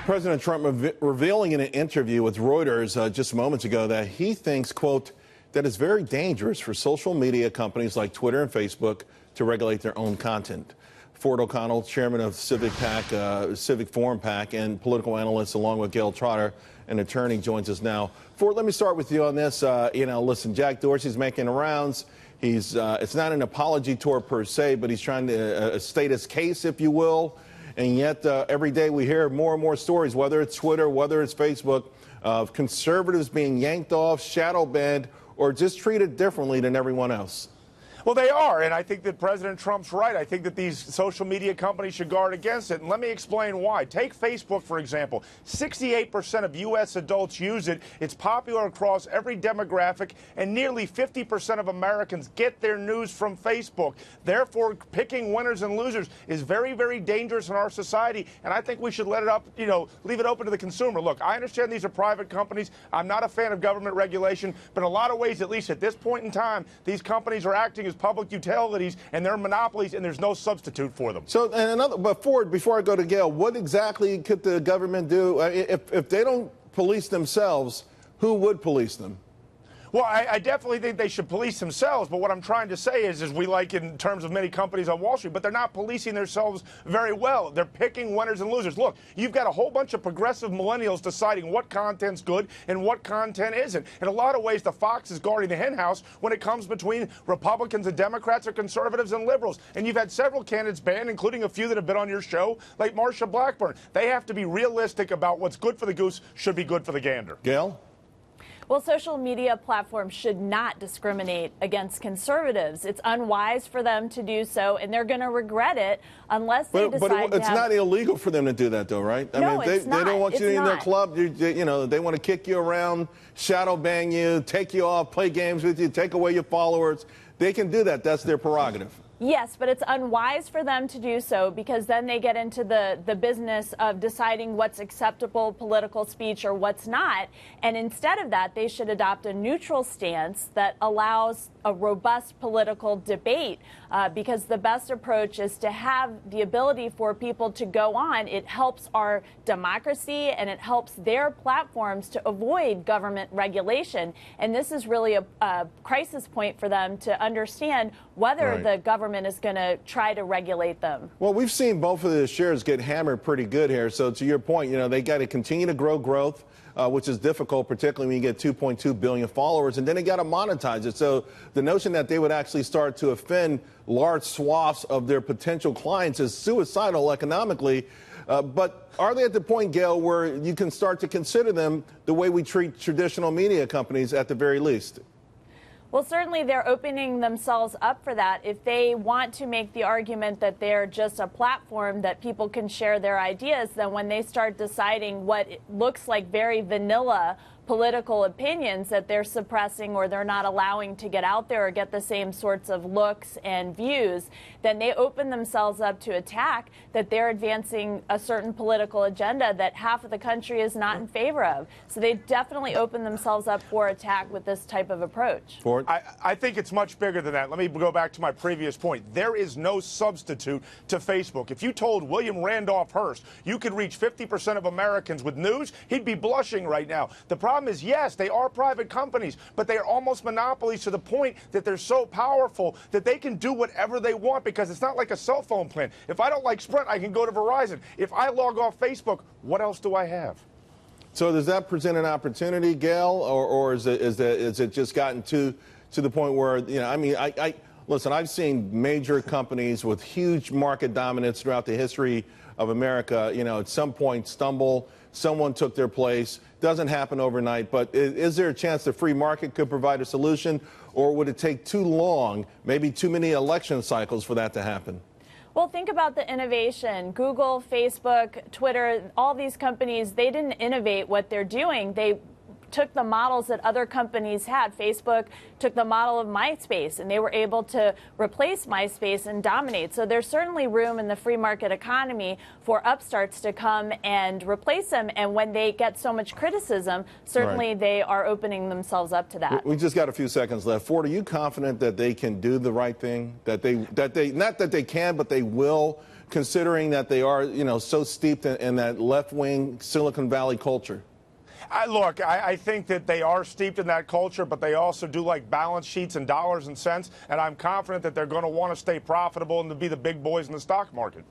President Trump revealing in an interview with Reuters just moments ago that he thinks, quote, that it's very dangerous for social media companies like Twitter and Facebook to regulate their own content. Ford O'Connell, chairman of Civic Forum PAC, and political analyst, along with Gayle Trotter, an attorney, joins us now. Ford, let me start with you on this. Listen, Jack Dorsey's making the rounds. It's not an apology tour per se, but he's trying to state his case, if you will. And yet, every day we hear more and more stories, whether it's Twitter, whether it's Facebook, of conservatives being yanked off, shadow banned, or just treated differently than everyone else. Well, they are, and I think that President Trump's right. I think that these social media companies should guard against it, and let me explain why. Take Facebook, for example. 68% of U.S. adults use it. It's popular across every demographic, and nearly 50% of Americans get their news from Facebook. Therefore, picking winners and losers is very, very dangerous in our society, and I think we should let it up, leave it open to the consumer. Look, I understand these are private companies. I'm not a fan of government regulation, but in a lot of ways, at least at this point in time, these companies are acting as public utilities, and they're monopolies, and there's no substitute for them. So, but Ford, before I go to Gayle, what exactly could the government do if they don't police themselves? Who would police them? Well, I definitely think they should police themselves, but what I'm trying to say is we like in terms of many companies on Wall Street, but they're not policing themselves very well. They're picking winners and losers. Look, you've got a whole bunch of progressive millennials deciding what content's good and what content isn't. In a lot of ways, the fox is guarding the hen house when it comes between Republicans and Democrats or conservatives and liberals. And you've had several candidates banned, including a few that have been on your show, like Marsha Blackburn. They have to be realistic about what's good for the goose should be good for the gander. Gayle? Well, social media platforms should not discriminate against conservatives. It's unwise for them to do so, and they're going to regret it unless they decide But it's not illegal for them to do that, though, right? No, it's not. They don't want you in their club. They want to kick you around, shadow ban you, take you off, play games with you, take away your followers. They can do that. That's their prerogative. Yes, but it's unwise for them to do so because then they get into the business of deciding what's acceptable political speech or what's not. And instead of that, they should adopt a neutral stance that allows a robust political debate because the best approach is to have the ability for people to go on. It helps our democracy and it helps their platforms to avoid government regulation. And this is really a crisis point for them to understand whether the government is going to try to regulate them. Well, we've seen both of the shares get hammered pretty good here. So to your point, they got to continue to grow growth, which is difficult, particularly when you get 2.2 billion followers, and then they got to monetize it. So the notion that they would actually start to offend large swaths of their potential clients is suicidal economically. But are they at the point, Gayle, where you can start to consider them the way we treat traditional media companies at the very least? Well, certainly they're opening themselves up for that. If they want to make the argument that they're just a platform that people can share their ideas, then when they start deciding what looks like very vanilla political opinions that they're suppressing or they're not allowing to get out there or get the same sorts of looks and views, then they open themselves up to attack that they're advancing a certain political agenda that half of the country is not in favor of. So they definitely open themselves up for attack with this type of approach. Ford? I think it's much bigger than that. Let me go back to my previous point. There is no substitute to Facebook. If you told William Randolph Hearst you could reach 50% of Americans with news, he'd be blushing right now. The problem is, yes, they are private companies, but they are almost monopolies to the point that they're so powerful that they can do whatever they want because it's not like a cell phone plan. If I don't like Sprint, I can go to Verizon. If I log off Facebook, what else do I have? So does that present an opportunity, Gayle, or is it just gotten to the point where, listen, I've seen major companies with huge market dominance throughout the history of America, at some point stumble. Someone took their place. Doesn't happen overnight, but is there a chance the free market could provide a solution, or would it take too long, maybe too many election cycles for that to happen? Well, think about the innovation. Google, Facebook, Twitter, all these companies, they didn't innovate what they're doing. They took the models that other companies had. Facebook took the model of MySpace, and they were able to replace MySpace and dominate. So there's certainly room in the free market economy for upstarts to come and replace them. And when they get so much criticism, certainly they are opening themselves up to that. We just got a few seconds left. Ford, are you confident that they can do the right thing? That they not that they can, but they will considering that they are, so steeped in that left-wing Silicon Valley culture? Look, I think that they are steeped in that culture, but they also do like balance sheets and dollars and cents, and I'm confident that they're going to want to stay profitable and to be the big boys in the stock market.